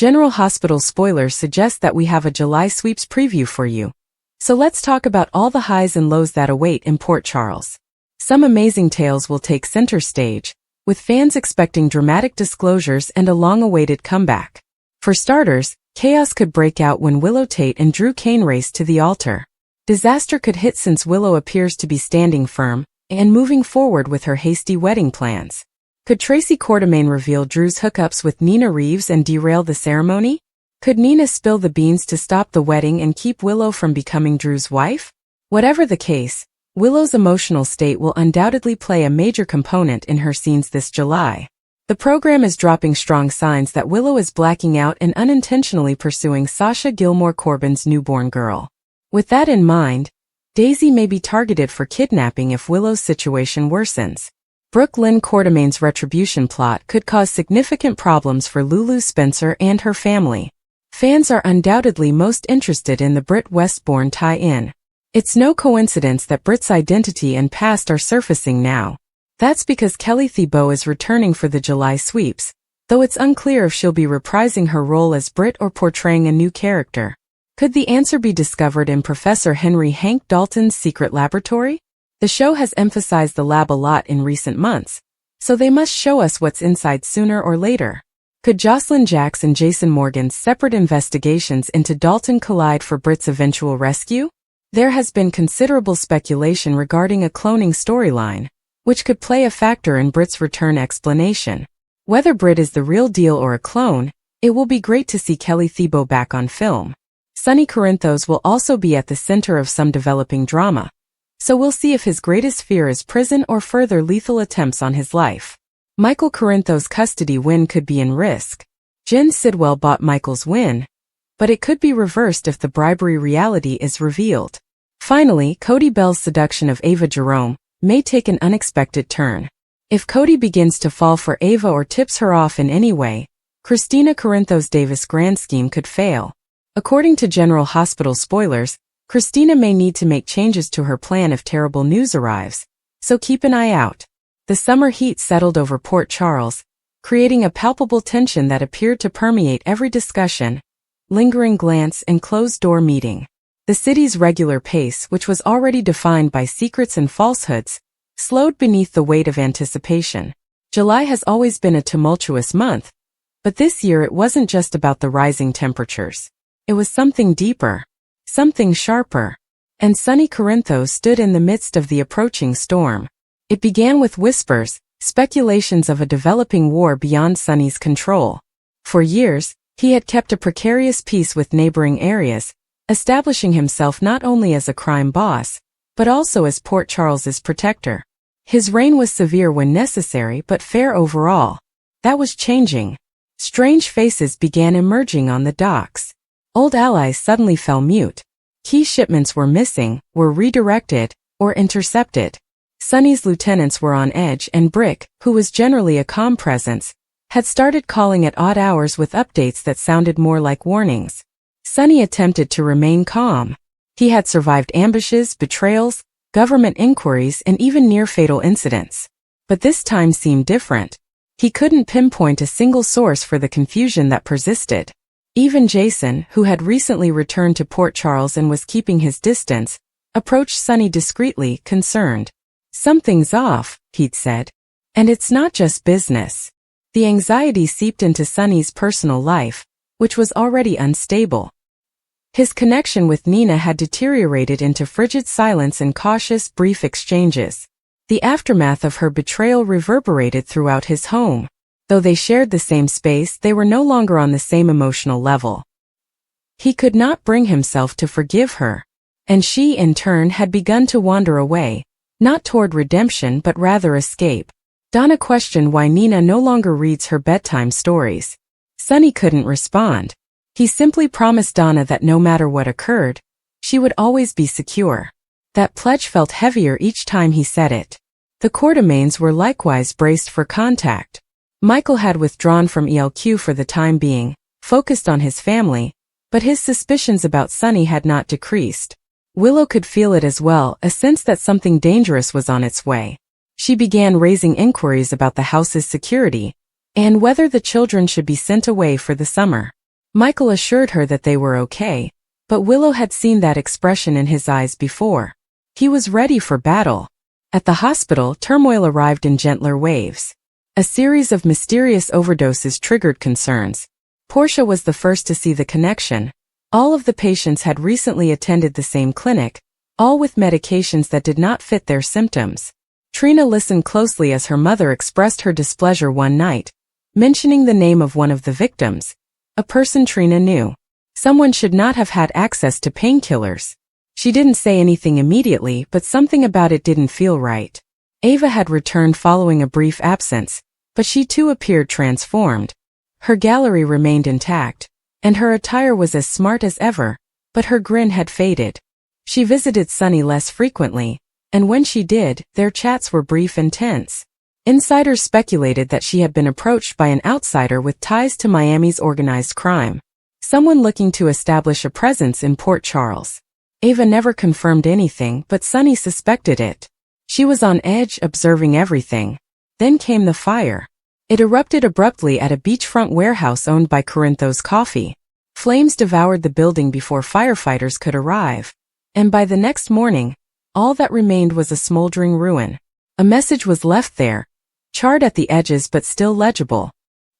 General Hospital spoilers suggest that we have a July sweeps preview for you. So let's talk about all the highs and lows that await in Port Charles. Some amazing tales will take center stage, with fans expecting dramatic disclosures and a long-awaited comeback. For starters, chaos could break out when Willow Tate and Drew Kane race to the altar. Disaster could hit since Willow appears to be standing firm and moving forward with her hasty wedding plans. Could Tracy Quartermaine reveal Drew's hookups with Nina Reeves and derail the ceremony? Could Nina spill the beans to stop the wedding and keep Willow from becoming Drew's wife? Whatever the case, Willow's emotional state will undoubtedly play a major component in her scenes this July. The program is dropping strong signs that Willow is blacking out and unintentionally pursuing Sasha Gilmore Corbin's newborn girl. With that in mind, Daisy may be targeted for kidnapping if Willow's situation worsens. Brooke Lynn Quartermaine's retribution plot could cause significant problems for Lulu Spencer and her family. Fans are undoubtedly most interested in the Britt Westbourne tie-in. It's no coincidence that Britt's identity and past are surfacing now. That's because Kelly Thibault is returning for the July sweeps, though it's unclear if she'll be reprising her role as Britt or portraying a new character. Could the answer be discovered in Professor Henry Hank Dalton's secret laboratory? The show has emphasized the lab a lot in recent months, so they must show us what's inside sooner or later. Could Jocelyn Jacks and Jason Morgan's separate investigations into Dalton collide for Britt's eventual rescue? There has been considerable speculation regarding a cloning storyline, which could play a factor in Britt's return explanation. Whether Britt is the real deal or a clone, it will be great to see Kelly Thibault back on film. Sonny Corinthos will also be at the center of some developing drama, so we'll see if his greatest fear is prison or further lethal attempts on his life. Michael Corinthos' custody win could be in risk. Jen Sidwell bought Michael's win, but it could be reversed if the bribery reality is revealed. Finally, Cody Bell's seduction of Ava Jerome may take an unexpected turn. If Cody begins to fall for Ava or tips her off in any way, Christina Corinthos Davis' grand scheme could fail. According to General Hospital spoilers, Christina may need to make changes to her plan if terrible news arrives, so keep an eye out. The summer heat settled over Port Charles, creating a palpable tension that appeared to permeate every discussion, lingering glance and closed-door meeting. The city's regular pace, which was already defined by secrets and falsehoods, slowed beneath the weight of anticipation. July has always been a tumultuous month, but this year it wasn't just about the rising temperatures. It was something deeper, something sharper, and Sonny Corinthos stood in the midst of the approaching storm. It began with whispers, speculations of a developing war beyond Sonny's control. For years, he had kept a precarious peace with neighboring areas, establishing himself not only as a crime boss, but also as Port Charles's protector. His reign was severe when necessary but fair overall. That was changing. Strange faces began emerging on the docks. Old allies suddenly fell mute. Key shipments were missing, were redirected, or intercepted. Sonny's lieutenants were on edge and Brick, who was generally a calm presence, had started calling at odd hours with updates that sounded more like warnings. Sonny attempted to remain calm. He had survived ambushes, betrayals, government inquiries, and even near-fatal incidents. But this time seemed different. He couldn't pinpoint a single source for the confusion that persisted. Even Jason, who had recently returned to Port Charles and was keeping his distance, approached Sonny discreetly, concerned. "Something's off," he'd said. "And it's not just business." The anxiety seeped into Sonny's personal life, which was already unstable. His connection with Nina had deteriorated into frigid silence and cautious, brief exchanges. The aftermath of her betrayal reverberated throughout his home. Though they shared the same space, they were no longer on the same emotional level. He could not bring himself to forgive her, and she, in turn, had begun to wander away, not toward redemption but rather escape. Donna questioned why Nina no longer reads her bedtime stories. Sonny couldn't respond. He simply promised Donna that no matter what occurred, she would always be secure. That pledge felt heavier each time he said it. The Quartermaines were likewise braced for contact. Michael had withdrawn from ELQ for the time being, focused on his family, but his suspicions about Sonny had not decreased. Willow could feel it as well, a sense that something dangerous was on its way. She began raising inquiries about the house's security, and whether the children should be sent away for the summer. Michael assured her that they were okay, but Willow had seen that expression in his eyes before. He was ready for battle. At the hospital, turmoil arrived in gentler waves. A series of mysterious overdoses triggered concerns. Portia was the first to see the connection. All of the patients had recently attended the same clinic, all with medications that did not fit their symptoms. Trina listened closely as her mother expressed her displeasure one night, mentioning the name of one of the victims, a person Trina knew. Someone should not have had access to painkillers. She didn't say anything immediately, but something about it didn't feel right. Ava had returned following a brief absence, but she too appeared transformed. Her gallery remained intact, and her attire was as smart as ever, but her grin had faded. She visited Sunny less frequently, and when she did, their chats were brief and tense. Insiders speculated that she had been approached by an outsider with ties to Miami's organized crime. Someone looking to establish a presence in Port Charles. Ava never confirmed anything, but Sunny suspected it. She was on edge, observing everything. Then came the fire. It erupted abruptly at a beachfront warehouse owned by Corinthos Coffee. Flames devoured the building before firefighters could arrive. And by the next morning, all that remained was a smoldering ruin. A message was left there, charred at the edges but still legible.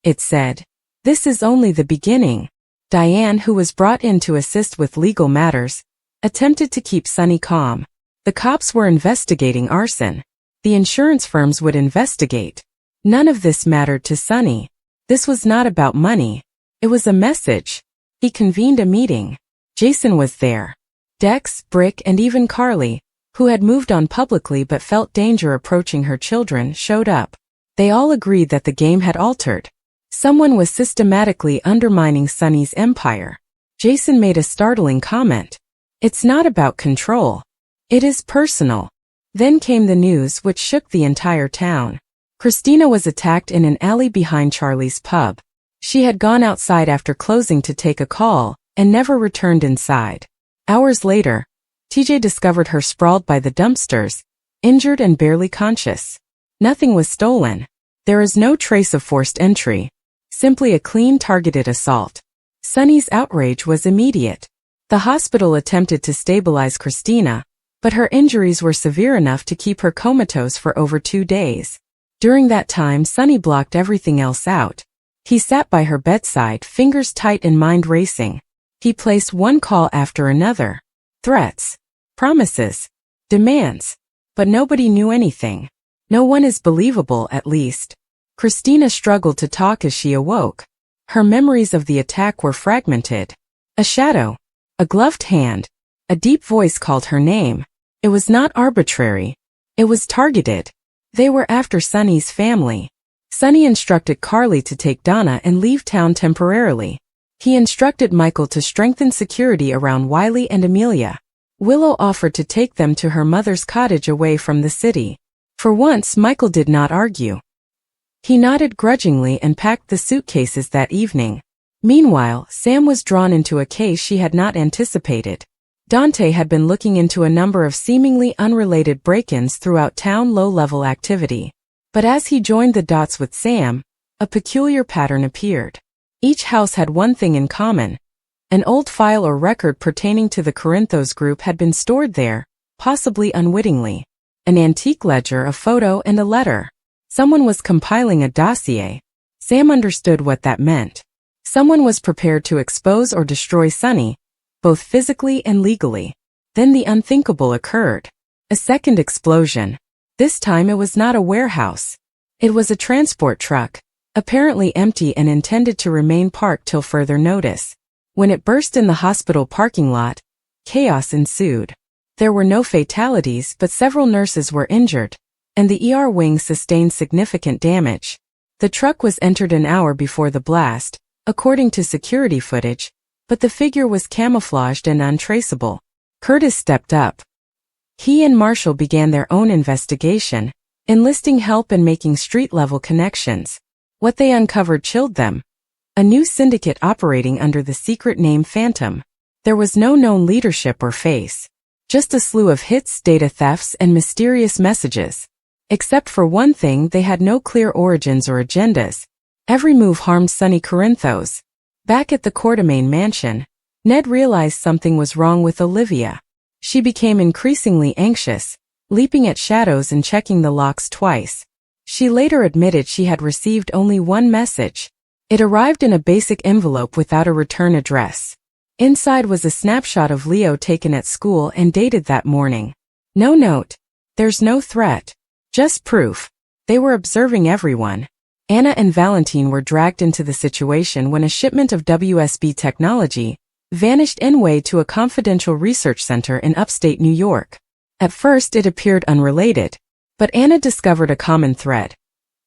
It said, "This is only the beginning." Diane, who was brought in to assist with legal matters, attempted to keep Sunny calm. The cops were investigating arson. The insurance firms would investigate. None of this mattered to Sunny. This was not about money. It was a message. He convened a meeting. Jason was there. Dex, Brick, and even Carly, who had moved on publicly but felt danger approaching her children, showed up. They all agreed that the game had altered. Someone was systematically undermining Sunny's empire. Jason made a startling comment. "It's not about control. It is personal." Then came the news, which shook the entire town. Christina was attacked in an alley behind Charlie's pub. She had gone outside after closing to take a call, and never returned inside. Hours later, TJ discovered her sprawled by the dumpsters, injured and barely conscious. Nothing was stolen. There is no trace of forced entry. Simply a clean, targeted assault. Sunny's outrage was immediate. The hospital attempted to stabilize Christina, but her injuries were severe enough to keep her comatose for over 2 days. During that time, Sunny blocked everything else out. He sat by her bedside, fingers tight and mind racing. He placed one call after another. Threats, promises, demands. But nobody knew anything. No one is believable, at least. Christina struggled to talk as she awoke. Her memories of the attack were fragmented. A shadow, a gloved hand, a deep voice called her name. It was not arbitrary. It was targeted. They were after Sunny's family. Sunny instructed Carly to take Donna and leave town temporarily. He instructed Michael to strengthen security around Wiley and Amelia. Willow offered to take them to her mother's cottage away from the city. For once, Michael did not argue. He nodded grudgingly and packed the suitcases that evening. Meanwhile, Sam was drawn into a case she had not anticipated. Dante had been looking into a number of seemingly unrelated break-ins throughout town low-level activity. But as he joined the dots with Sam, a peculiar pattern appeared. Each house had one thing in common. An old file or record pertaining to the Corinthos group had been stored there, possibly unwittingly. An antique ledger, a photo, and a letter. Someone was compiling a dossier. Sam understood what that meant. Someone was prepared to expose or destroy Sunny, both physically and legally. Then the unthinkable occurred. A second explosion. This time it was not a warehouse. It was a transport truck, apparently empty and intended to remain parked till further notice. When it burst in the hospital parking lot, chaos ensued. There were no fatalities, but several nurses were injured, and the ER wing sustained significant damage. The truck was entered an hour before the blast, according to security footage, but the figure was camouflaged and untraceable. Curtis stepped up. He and Marshall began their own investigation, enlisting help and making street-level connections. What they uncovered chilled them. A new syndicate operating under the secret name Phantom. There was no known leadership or face. Just a slew of hits, data thefts, and mysterious messages. Except for one thing, they had no clear origins or agendas. Every move harmed Sunny Corinthos. Back at the Quartermain mansion, Ned realized something was wrong with Olivia. She became increasingly anxious, leaping at shadows and checking the locks twice. She later admitted she had received only one message. It arrived in a basic envelope without a return address. Inside was a snapshot of Leo taken at school and dated that morning. No note. There's no threat. Just proof. They were observing everyone. Anna and Valentine were dragged into the situation when a shipment of WSB technology vanished in-way to a confidential research center in upstate New York. At first it appeared unrelated, but Anna discovered a common thread.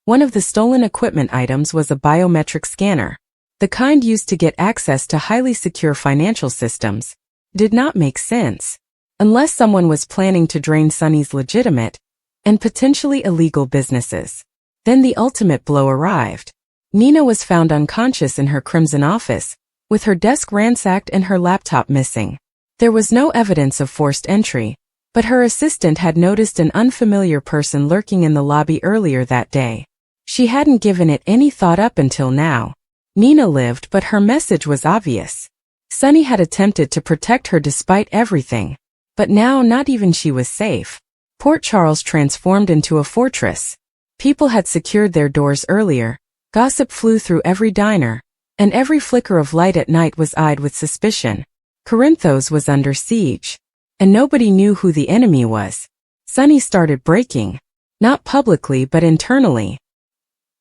One of the stolen equipment items was a biometric scanner. The kind used to get access to highly secure financial systems. Did not make sense. Unless someone was planning to drain Sunny's legitimate and potentially illegal businesses. Then the ultimate blow arrived. Nina was found unconscious in her Crimson office, with her desk ransacked and her laptop missing. There was no evidence of forced entry, but her assistant had noticed an unfamiliar person lurking in the lobby earlier that day. She hadn't given it any thought up until now. Nina lived, but her message was obvious. Sunny had attempted to protect her despite everything, but now not even she was safe. Port Charles transformed into a fortress. People had secured their doors earlier, gossip flew through every diner, and every flicker of light at night was eyed with suspicion. Corinthos was under siege, and nobody knew who the enemy was. Sunny started breaking, not publicly but internally.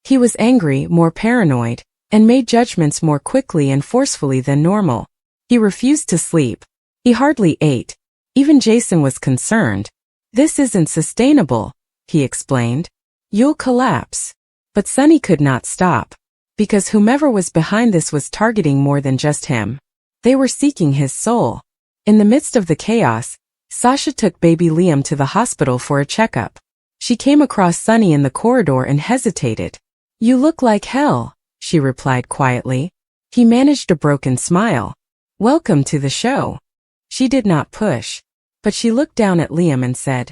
He was angry, more paranoid, and made judgments more quickly and forcefully than normal. He refused to sleep. He hardly ate. Even Jason was concerned. "This isn't sustainable," he explained. "You'll collapse." But Sunny could not stop. Because whomever was behind this was targeting more than just him. They were seeking his soul. In the midst of the chaos, Sasha took baby Liam to the hospital for a checkup. She came across Sunny in the corridor and hesitated. "You look like hell," she replied quietly. He managed a broken smile. "Welcome to the show." She did not push, but she looked down at Liam and said,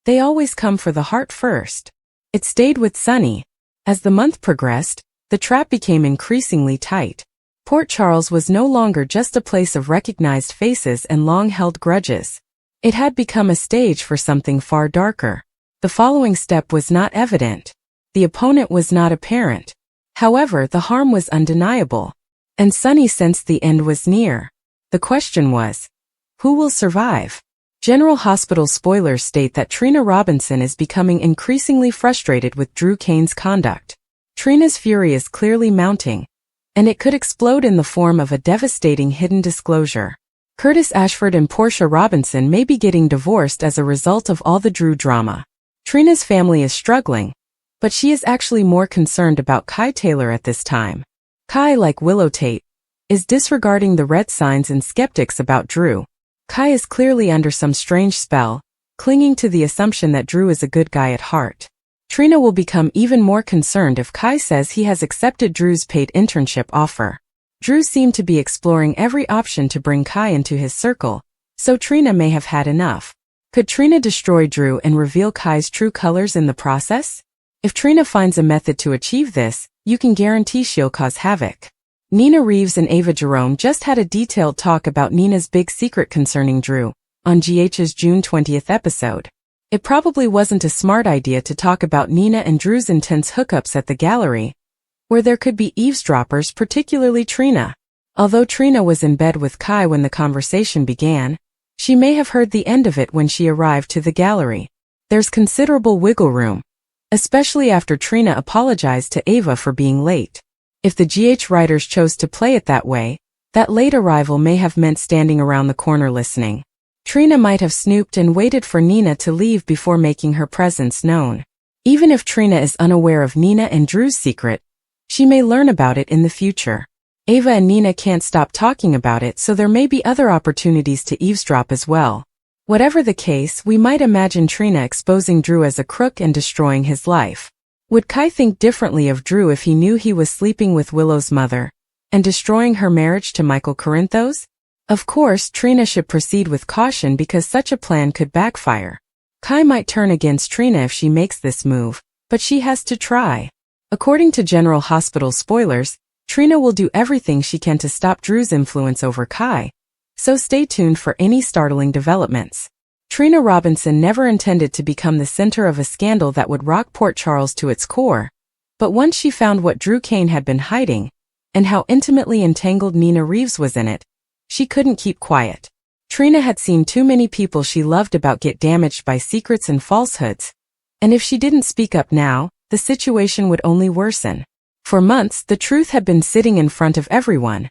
"They always come for the heart first." It stayed with Sunny. As the month progressed, the trap became increasingly tight. Port Charles was no longer just a place of recognized faces and long-held grudges. It had become a stage for something far darker. The following step was not evident. The opponent was not apparent. However, the harm was undeniable, and Sunny sensed the end was near. The question was, who will survive? General Hospital spoilers state that Trina Robinson is becoming increasingly frustrated with Drew Kane's conduct. Trina's fury is clearly mounting, and it could explode in the form of a devastating hidden disclosure. Curtis Ashford and Portia Robinson may be getting divorced as a result of all the Drew drama. Trina's family is struggling, but she is actually more concerned about Kai Taylor at this time. Kai, like Willow Tate, is disregarding the red signs and skeptics about Drew. Kai is clearly under some strange spell, clinging to the assumption that Drew is a good guy at heart. Trina will become even more concerned if Kai says he has accepted Drew's paid internship offer. Drew seemed to be exploring every option to bring Kai into his circle, so Trina may have had enough. Could Trina destroy Drew and reveal Kai's true colors in the process? If Trina finds a method to achieve this, you can guarantee she'll cause havoc. Nina Reeves and Ava Jerome just had a detailed talk about Nina's big secret concerning Drew on GH's June 20th episode. It probably wasn't a smart idea to talk about Nina and Drew's intense hookups at the gallery, where there could be eavesdroppers, particularly Trina. Although Trina was in bed with Kai when the conversation began, she may have heard the end of it when she arrived to the gallery. There's considerable wiggle room, especially after Trina apologized to Ava for being late. If the GH writers chose to play it that way, that late arrival may have meant standing around the corner listening. Trina might have snooped and waited for Nina to leave before making her presence known. Even if Trina is unaware of Nina and Drew's secret, she may learn about it in the future. Ava and Nina can't stop talking about it, so there may be other opportunities to eavesdrop as well. Whatever the case, we might imagine Trina exposing Drew as a crook and destroying his life. Would Kai think differently of Drew if he knew he was sleeping with Willow's mother and destroying her marriage to Michael Corinthos? Of course, Trina should proceed with caution because such a plan could backfire. Kai might turn against Trina if she makes this move, but she has to try. According to General Hospital spoilers, Trina will do everything she can to stop Drew's influence over Kai, so stay tuned for any startling developments. Trina Robinson never intended to become the center of a scandal that would rock Port Charles to its core, but once she found what Drew Kane had been hiding, and how intimately entangled Nina Reeves was in it, she couldn't keep quiet. Trina had seen too many people she loved about get damaged by secrets and falsehoods, and if she didn't speak up now, the situation would only worsen. For months, the truth had been sitting in front of everyone,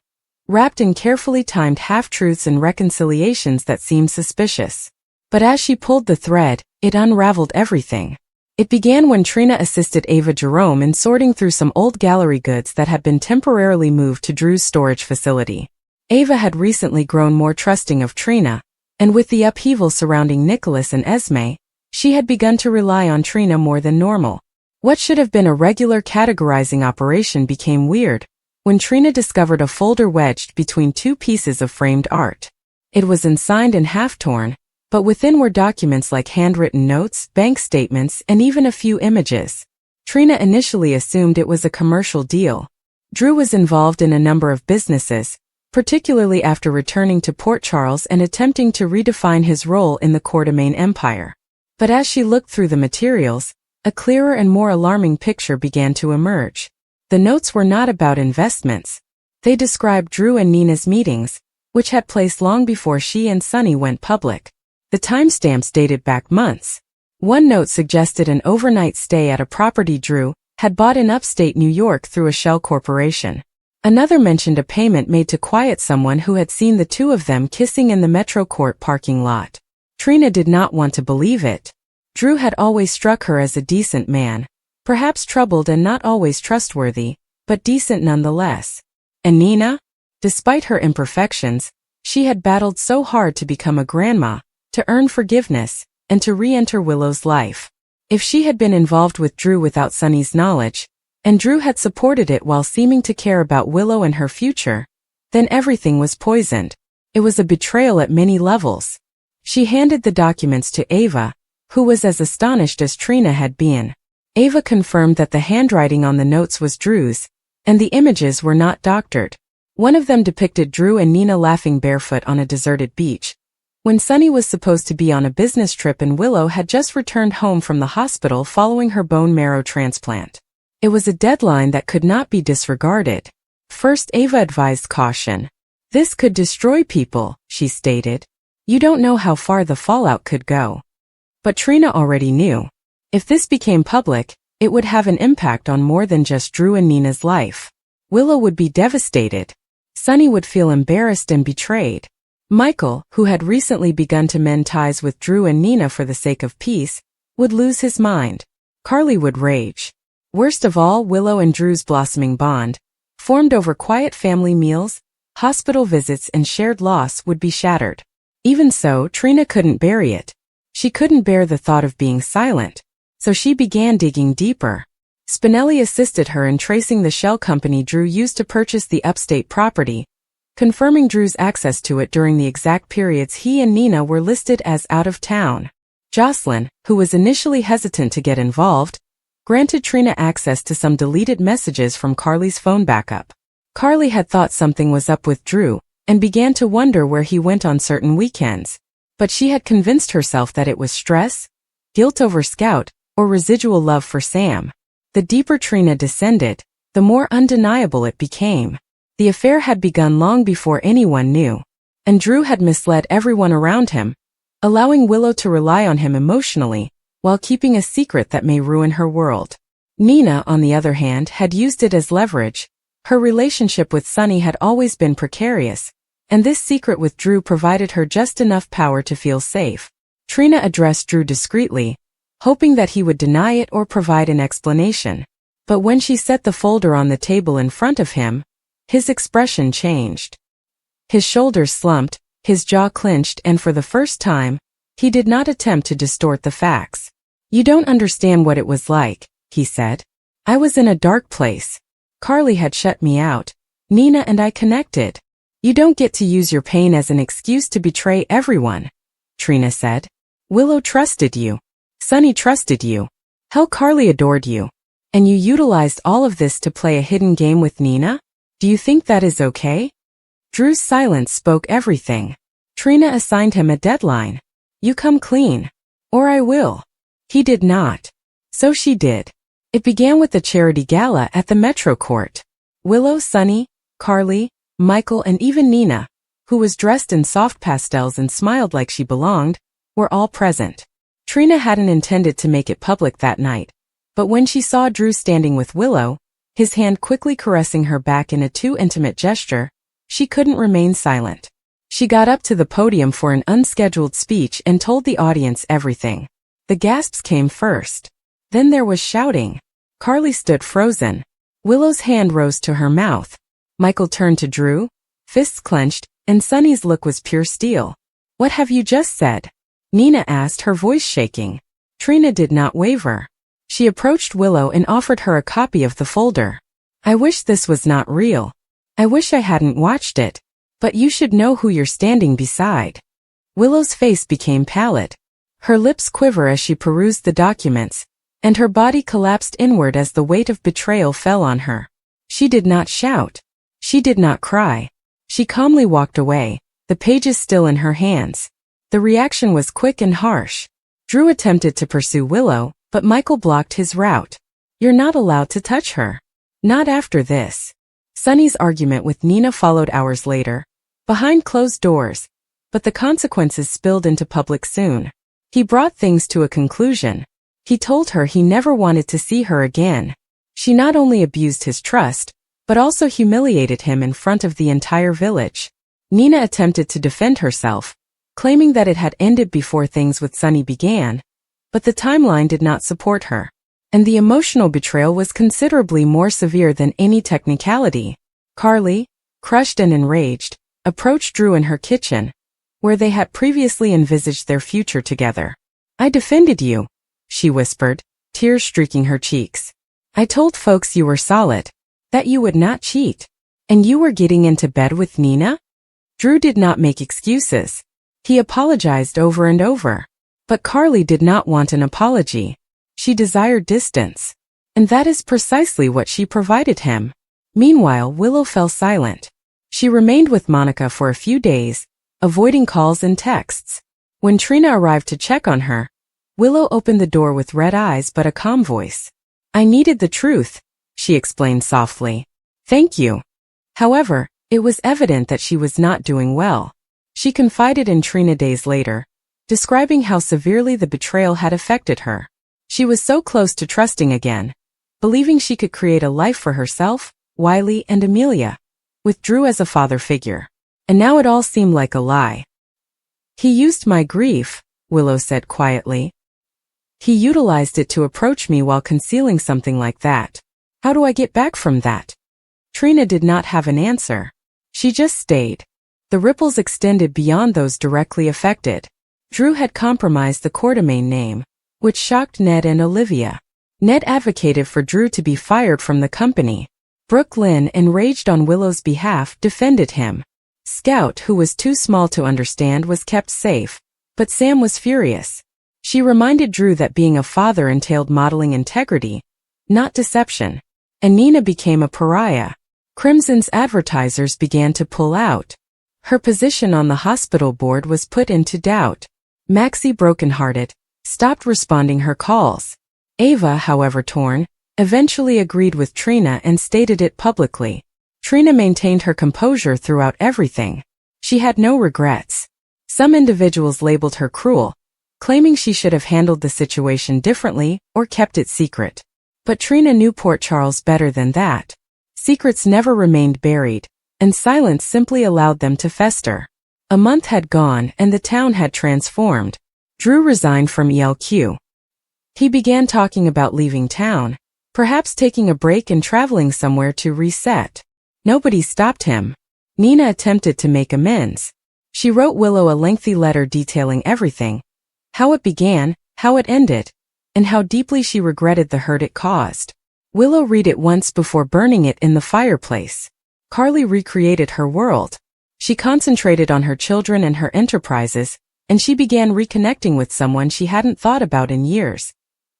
wrapped in carefully timed half-truths and reconciliations that seemed suspicious. But as she pulled the thread, it unraveled everything. It began when Trina assisted Ava Jerome in sorting through some old gallery goods that had been temporarily moved to Drew's storage facility. Ava had recently grown more trusting of Trina, and with the upheaval surrounding Nicholas and Esme, she had begun to rely on Trina more than normal. What should have been a regular categorizing operation became weird when Trina discovered a folder wedged between two pieces of framed art. It was unsigned and half-torn, but within were documents like handwritten notes, bank statements, and even a few images. Trina initially assumed it was a commercial deal. Drew was involved in a number of businesses, particularly after returning to Port Charles and attempting to redefine his role in the Quatermain Empire. But as she looked through the materials, a clearer and more alarming picture began to emerge. The notes were not about investments. They described Drew and Nina's meetings, which had place long before she and Sonny went public. The timestamps dated back months. One note suggested an overnight stay at a property Drew had bought in upstate New York through a shell corporation. Another mentioned a payment made to quiet someone who had seen the two of them kissing in the Metro Court parking lot. Trina did not want to believe it. Drew had always struck her as a decent man, perhaps troubled and not always trustworthy, but decent nonetheless. And Nina? Despite her imperfections, she had battled so hard to become a grandma, to earn forgiveness, and to re-enter Willow's life. If she had been involved with Drew without Sonny's knowledge, and Drew had supported it while seeming to care about Willow and her future, then everything was poisoned. It was a betrayal at many levels. She handed the documents to Ava, who was as astonished as Trina had been. Ava confirmed that the handwriting on the notes was Drew's, and the images were not doctored. One of them depicted Drew and Nina laughing barefoot on a deserted beach, when Sonny was supposed to be on a business trip and Willow had just returned home from the hospital following her bone marrow transplant. It was a deadline that could not be disregarded. First, Ava advised caution. "This could destroy people," she stated. "You don't know how far the fallout could go." But Trina already knew. If this became public, it would have an impact on more than just Drew and Nina's life. Willow would be devastated. Sonny would feel embarrassed and betrayed. Michael, who had recently begun to mend ties with Drew and Nina for the sake of peace, would lose his mind. Carly would rage. Worst of all, Willow and Drew's blossoming bond, formed over quiet family meals, hospital visits, and shared loss, would be shattered. Even so, Trina couldn't bury it. She couldn't bear the thought of being silent, so she began digging deeper. Spinelli assisted her in tracing the shell company Drew used to purchase the upstate property, confirming Drew's access to it during the exact periods he and Nina were listed as out of town. Jocelyn, who was initially hesitant to get involved, granted Trina access to some deleted messages from Carly's phone backup. Carly had thought something was up with Drew, and began to wonder where he went on certain weekends. But she had convinced herself that it was stress, guilt over Scout, or residual love for Sam. The deeper Trina descended, the more undeniable it became. The affair had begun long before anyone knew, and Drew had misled everyone around him, allowing Willow to rely on him emotionally, while keeping a secret that may ruin her world. Nina, on the other hand, had used it as leverage. Her relationship with Sonny had always been precarious, and this secret with Drew provided her just enough power to feel safe. Trina addressed Drew discreetly, hoping that he would deny it or provide an explanation. But when she set the folder on the table in front of him, his expression changed. His shoulders slumped, his jaw clenched, and for the first time, he did not attempt to distort the facts. "You don't understand what it was like," he said. "I was in a dark place. Carly had shut me out. Nina and I connected. You don't get to use your pain as an excuse to betray everyone," Trina said. "Willow trusted you. Sonny trusted you. Hell, Carly adored you. And you utilized all of this to play a hidden game with Nina?" Do you think that is okay? Drew's silence spoke everything. Trina assigned him a deadline. You come clean. Or I will. He did not. So she did. It began with the charity gala at the Metro Court. Willow, Sunny, Carly, Michael, and even Nina, who was dressed in soft pastels and smiled like she belonged, were all present. Trina hadn't intended to make it public that night, but when she saw Drew standing with Willow, his hand quickly caressing her back in a too intimate gesture, she couldn't remain silent. She got up to the podium for an unscheduled speech and told the audience everything. The gasps came first. Then there was shouting. Carly stood frozen. Willow's hand rose to her mouth. Michael turned to Drew, fists clenched, and Sunny's look was pure steel. What have you just said? Nina asked, her voice shaking. Trina did not waver. She approached Willow and offered her a copy of the folder. I wish this was not real. I wish I hadn't watched it. But you should know who you're standing beside. Willow's face became pallid. Her lips quivered as she perused the documents, and her body collapsed inward as the weight of betrayal fell on her. She did not shout. She did not cry. She calmly walked away, the pages still in her hands. The reaction was quick and harsh. Drew attempted to pursue Willow, but Michael blocked his route. You're not allowed to touch her. Not after this. Sunny's argument with Nina followed hours later, behind closed doors, but the consequences spilled into public soon. He brought things to a conclusion. He told her he never wanted to see her again. She not only abused his trust, but also humiliated him in front of the entire village. Nina attempted to defend herself, claiming that it had ended before things with Sunny began, but the timeline did not support her. And the emotional betrayal was considerably more severe than any technicality. Carly, crushed and enraged, approached Drew in her kitchen, where they had previously envisaged their future together. I defended you, she whispered, tears streaking her cheeks. I told folks you were solid, that you would not cheat. And you were getting into bed with Nina? Drew did not make excuses. He apologized over and over. But Carly did not want an apology. She desired distance. And that is precisely what she provided him. Meanwhile, Willow fell silent. She remained with Monica for a few days, avoiding calls and texts. When Trina arrived to check on her, Willow opened the door with red eyes but a calm voice. I needed the truth, she explained softly. Thank you. However, it was evident that she was not doing well. She confided in Trina days later, describing how severely the betrayal had affected her. She was so close to trusting again, believing she could create a life for herself, Wiley, and Amelia, with Drew as a father figure. And now it all seemed like a lie. He used my grief, Willow said quietly. He utilized it to approach me while concealing something like that. How do I get back from that? Trina did not have an answer. She just stayed. The ripples extended beyond those directly affected. Drew had compromised the Quartermain name, which shocked Ned and Olivia. Ned advocated for Drew to be fired from the company. Brooke Lynn, enraged on Willow's behalf, defended him. Scout, who was too small to understand, was kept safe, but Sam was furious. She reminded Drew that being a father entailed modeling integrity, not deception. And Nina became a pariah. Crimson's advertisers began to pull out. Her position on the hospital board was put into doubt. Maxie, brokenhearted, stopped responding her calls. Ava, however torn, eventually agreed with Trina and stated it publicly. Trina maintained her composure throughout everything. She had no regrets. Some individuals labeled her cruel, claiming she should have handled the situation differently or kept it secret. But Trina knew Port Charles better than that. Secrets never remained buried, and silence simply allowed them to fester. A month had gone and the town had transformed. Drew resigned from ELQ. He began talking about leaving town, perhaps taking a break and traveling somewhere to reset. Nobody stopped him. Nina attempted to make amends. She wrote Willow a lengthy letter detailing everything, how it began, how it ended, and how deeply she regretted the hurt it caused. Willow read it once before burning it in the fireplace. Carly recreated her world. She concentrated on her children and her enterprises, and she began reconnecting with someone she hadn't thought about in years.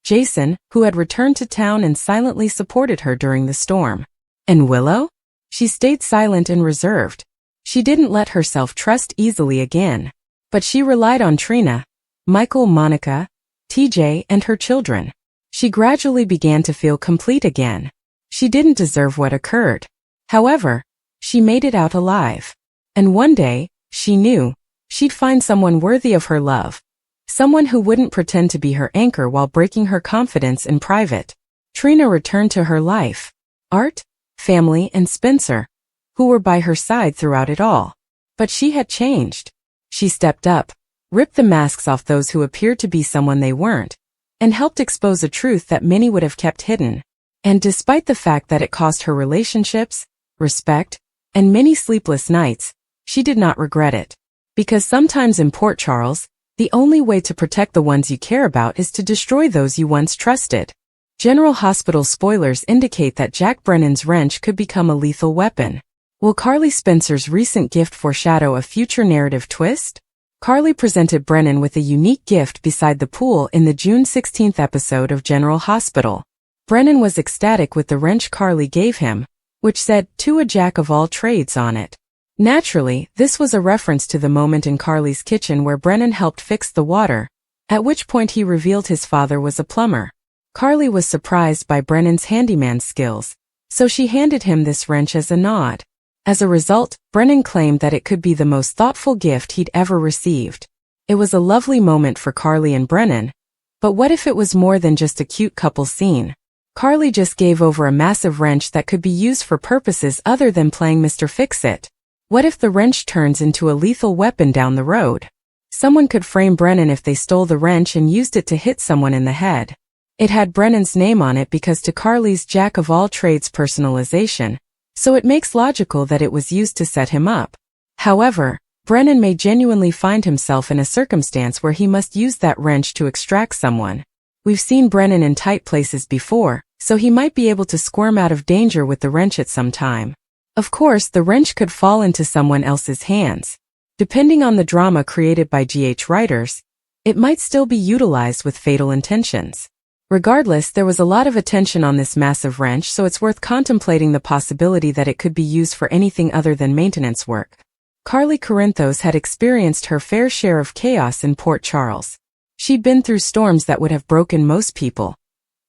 Jason, who had returned to town and silently supported her during the storm. And Willow? She stayed silent and reserved. She didn't let herself trust easily again. But she relied on Trina, Michael, Monica, TJ, and her children. She gradually began to feel complete again. She didn't deserve what occurred. However, she made it out alive. And one day, she knew, she'd find someone worthy of her love. Someone who wouldn't pretend to be her anchor while breaking her confidence in private. Trina returned to her life. Art, family, and Spencer, who were by her side throughout it all. But she had changed. She stepped up, ripped the masks off those who appeared to be someone they weren't, and helped expose a truth that many would have kept hidden. And despite the fact that it cost her relationships, respect, and many sleepless nights, she did not regret it. Because sometimes in Port Charles, the only way to protect the ones you care about is to destroy those you once trusted. General Hospital spoilers indicate that Jack Brennan's wrench could become a lethal weapon. Will Carly Spencer's recent gift foreshadow a future narrative twist? Carly presented Brennan with a unique gift beside the pool in the June 16th episode of General Hospital. Brennan was ecstatic with the wrench Carly gave him, which said, "To a jack of all trades" on it. Naturally, this was a reference to the moment in Carly's kitchen where Brennan helped fix the water, at which point he revealed his father was a plumber. Carly was surprised by Brennan's handyman skills, so she handed him this wrench as a nod. As a result, Brennan claimed that it could be the most thoughtful gift he'd ever received. It was a lovely moment for Carly and Brennan, but what if it was more than just a cute couple scene? Carly just gave over a massive wrench that could be used for purposes other than playing Mr. Fix-It. What if the wrench turns into a lethal weapon down the road? Someone could frame Brennan if they stole the wrench and used it to hit someone in the head. It had Brennan's name on it because to Carly's jack-of-all-trades personalization, so it makes logical that it was used to set him up. However, Brennan may genuinely find himself in a circumstance where he must use that wrench to extract someone. We've seen Brennan in tight places before, so he might be able to squirm out of danger with the wrench at some time. Of course, the wrench could fall into someone else's hands. Depending on the drama created by GH writers, it might still be utilized with fatal intentions. Regardless, there was a lot of attention on this massive wrench, so it's worth contemplating the possibility that it could be used for anything other than maintenance work. Carly Corinthos had experienced her fair share of chaos in Port Charles. She'd been through storms that would have broken most people.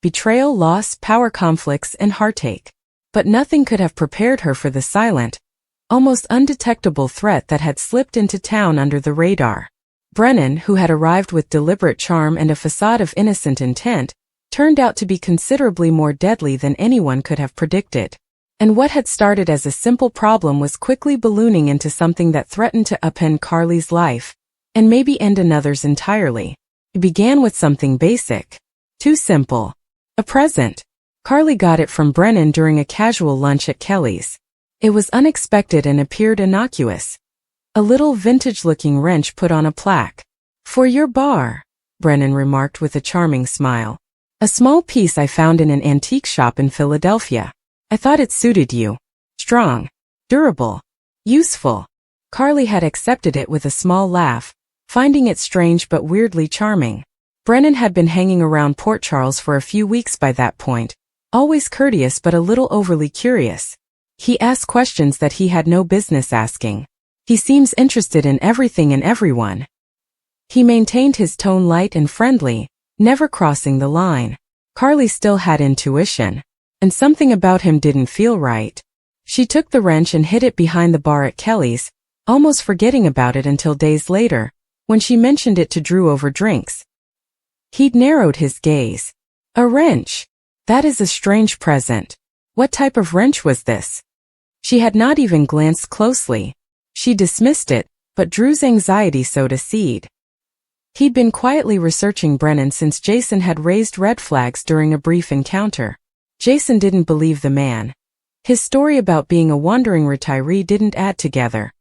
Betrayal, loss, power conflicts, and heartache. But nothing could have prepared her for the silent, almost undetectable threat that had slipped into town under the radar. Brennan, who had arrived with deliberate charm and a facade of innocent intent, turned out to be considerably more deadly than anyone could have predicted. And what had started as a simple problem was quickly ballooning into something that threatened to upend Carly's life, and maybe end another's entirely. It began with something basic. Too simple. A present. Carly got it from Brennan during a casual lunch at Kelly's. It was unexpected and appeared innocuous. A little vintage-looking wrench put on a plaque. "For your bar," Brennan remarked with a charming smile. "A small piece I found in an antique shop in Philadelphia. I thought it suited you. Strong, durable, useful." Carly had accepted it with a small laugh, finding it strange but weirdly charming. Brennan had been hanging around Port Charles for a few weeks by that point, always courteous but a little overly curious. He asked questions that he had no business asking. He seems interested in everything and everyone. He maintained his tone light and friendly, never crossing the line. Carly still had intuition, and something about him didn't feel right. She took the wrench and hid it behind the bar at Kelly's, almost forgetting about it until days later, when she mentioned it to Drew over drinks. He'd narrowed his gaze. "A wrench? That is a strange present. What type of wrench was this?" She had not even glanced closely. She dismissed it, but Drew's anxiety sowed a seed. He'd been quietly researching Brennan since Jason had raised red flags during a brief encounter. Jason didn't believe the man. His story about being a wandering retiree didn't add together.